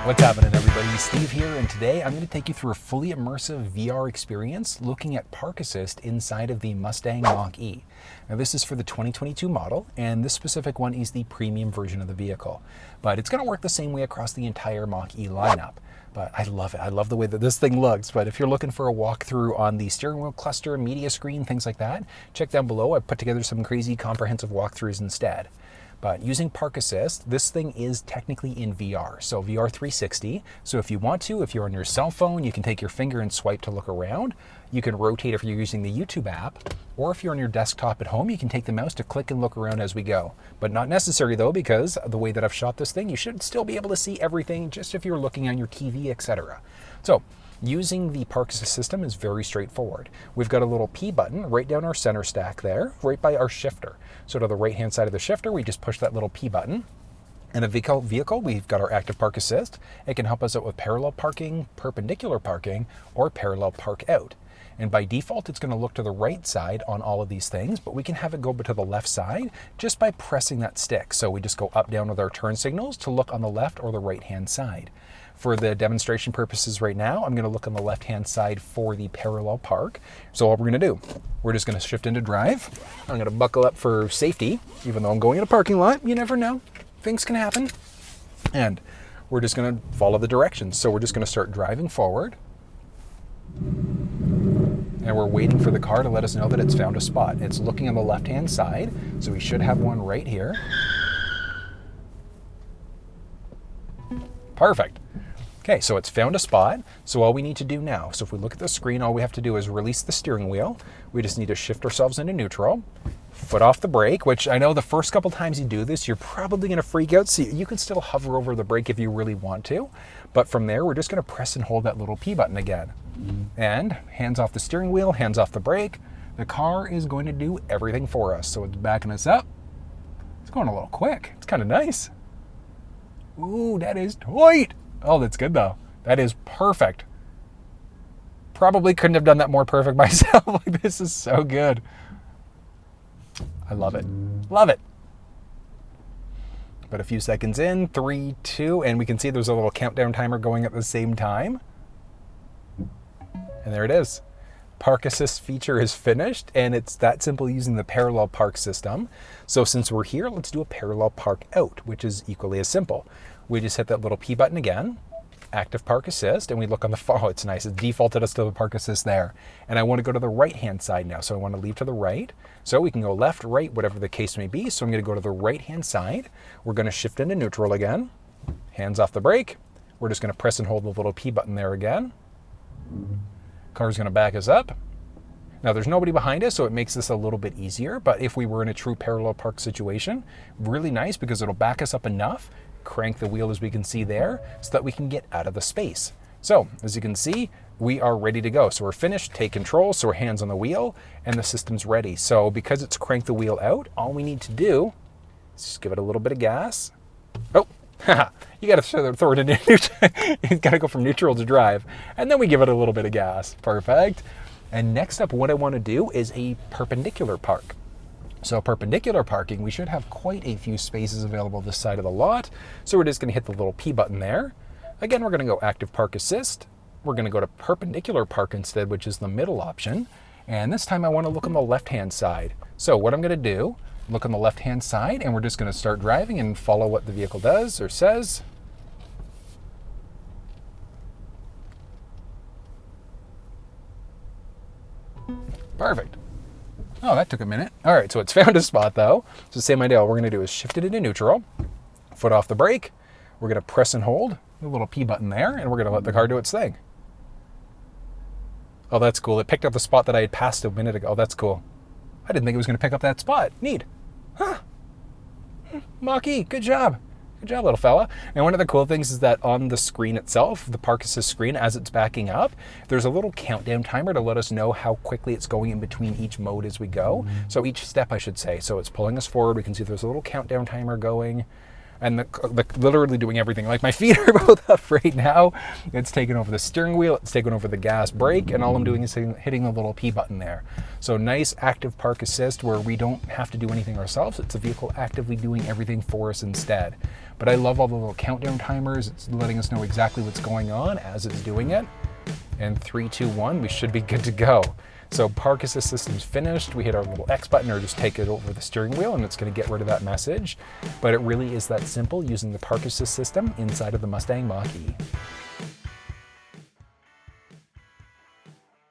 What's happening, everybody? Steve here, and today I'm going to take you through a fully immersive VR experience looking at park assist inside of the Mustang Mach E. Now, this is for the 2022 model, and this specific one is the premium version of the vehicle. But it's going to work the same way across the entire Mach E lineup. But I love it. I love the way that this thing looks. But if you're looking for a walkthrough on the steering wheel cluster, media screen, things like that, check down below. I've put together some crazy comprehensive walkthroughs instead. But using Park Assist, this thing is technically in VR, so VR 360. So if you want to, if you're on your cell phone, you can take your finger and swipe to look around. You can rotate if you're using the YouTube app, or if you're on your desktop at home, you can take the mouse to click and look around as we go. But not necessary though, because the way that I've shot this thing, you should still be able to see everything just if you're looking on your TV, etc. So, using the Park Assist system is very straightforward. We've got a little P button right down our center stack there, right by our shifter. So to the right-hand side of the shifter, we just push that little P button. In a vehicle, we've got our active Park Assist. It can help us out with parallel parking, perpendicular parking, or parallel park out. And by default, it's going to look to the right side on all of these things, but we can have it go to the left side just by pressing that stick. So we just go up, down with our turn signals to look on the left or the right-hand side. For the demonstration purposes right now, I'm going to look on the left-hand side for the parallel park. So what we're going to do, we're just going to shift into drive. I'm going to buckle up for safety, even though I'm going in a parking lot. You never know. Things can happen. And we're just going to follow the directions. So we're just going to start driving forward. And we're waiting for the car to let us know that it's found a spot. It's looking on the left-hand side, so we should have one right here. Perfect. Okay, so it's found a spot. So all we need to do now, so if we look at the screen, all we have to do is release the steering wheel. We just need to shift ourselves into neutral, foot off the brake, which I know the first couple times you do this, you're probably going to freak out. So you can still hover over the brake if you really want to. But from there, we're just going to press and hold that little P button again. And hands off the steering wheel, hands off the brake. The car is going to do everything for us. So it's backing us up. It's going a little quick. It's kind of nice. Ooh, that is tight. Oh, that's good though. That is perfect. Probably couldn't have done that more perfect myself. Like, this is so good. I love it. Love it. But a few seconds in, 3, 2, and we can see there's a little countdown timer going at the same time. And there it is. Park Assist feature is finished, and it's that simple using the parallel park system. So since we're here, let's do a parallel park out, which is equally as simple. We just hit that little P button again, active Park Assist, and we look on the far. Oh, it's nice. It defaulted us to the Park Assist there. And I want to go to the right-hand side now, so I want to leave to the right. So we can go left, right, whatever the case may be. So I'm going to go to the right-hand side. We're going to shift into neutral again. Hands off the brake. We're just going to press and hold the little P button there again. Car's going to back us up. Now there's nobody behind us, so it makes this a little bit easier, but if we were in a true parallel park situation, really nice because it'll back us up enough, crank the wheel as we can see there, so that we can get out of the space. So, as you can see, we are ready to go. So we're finished, take control, so we're hands on the wheel, and the system's ready. So because it's cranked the wheel out, all we need to do is just give it a little bit of gas. Oh, you gotta throw it in neutral. You gotta go from neutral to drive, and then we give it a little bit of gas. Perfect. And next up, what I want to do is a perpendicular park. So perpendicular parking, we should have quite a few spaces available this side of the lot. So we're just going to hit the little P button there. Again, we're going to go active Park Assist. We're going to go to perpendicular park instead, which is the middle option. And this time I want to look on the left-hand side. So what I'm going to do, look on the left-hand side, and we're just going to start driving and follow what the vehicle does or says. Perfect. Oh, that took a minute. All right, so it's found a spot though. So same idea. All we're going to do is shift it into neutral, foot off the brake. We're going to press and hold the little P button there, and we're going to let the car do its thing. Oh, that's cool. It picked up the spot that I had passed a minute ago. Oh, that's cool. I didn't think it was going to pick up that spot. Neat. Huh. Mach E, good job. Good job, little fella. And one of the cool things is that on the screen itself, the Park Assist screen, as it's backing up, there's a little countdown timer to let us know how quickly it's going in between each mode as we go. So each step, I should say. So it's pulling us forward. We can see there's a little countdown timer going. and literally doing everything. Like my feet are both up right now. It's taking over the steering wheel, it's taking over the gas brake, and all I'm doing is hitting the little P button there. So nice active park assist where we don't have to do anything ourselves. It's the vehicle actively doing everything for us instead. But I love all the little countdown timers. It's letting us know exactly what's going on as it's doing it. And 3, 2, 1, we should be good to go. So park assist system's finished. We hit our little X button or just take it over the steering wheel and it's going to get rid of that message. But it really is that simple using the park assist system inside of the Mustang Mach E.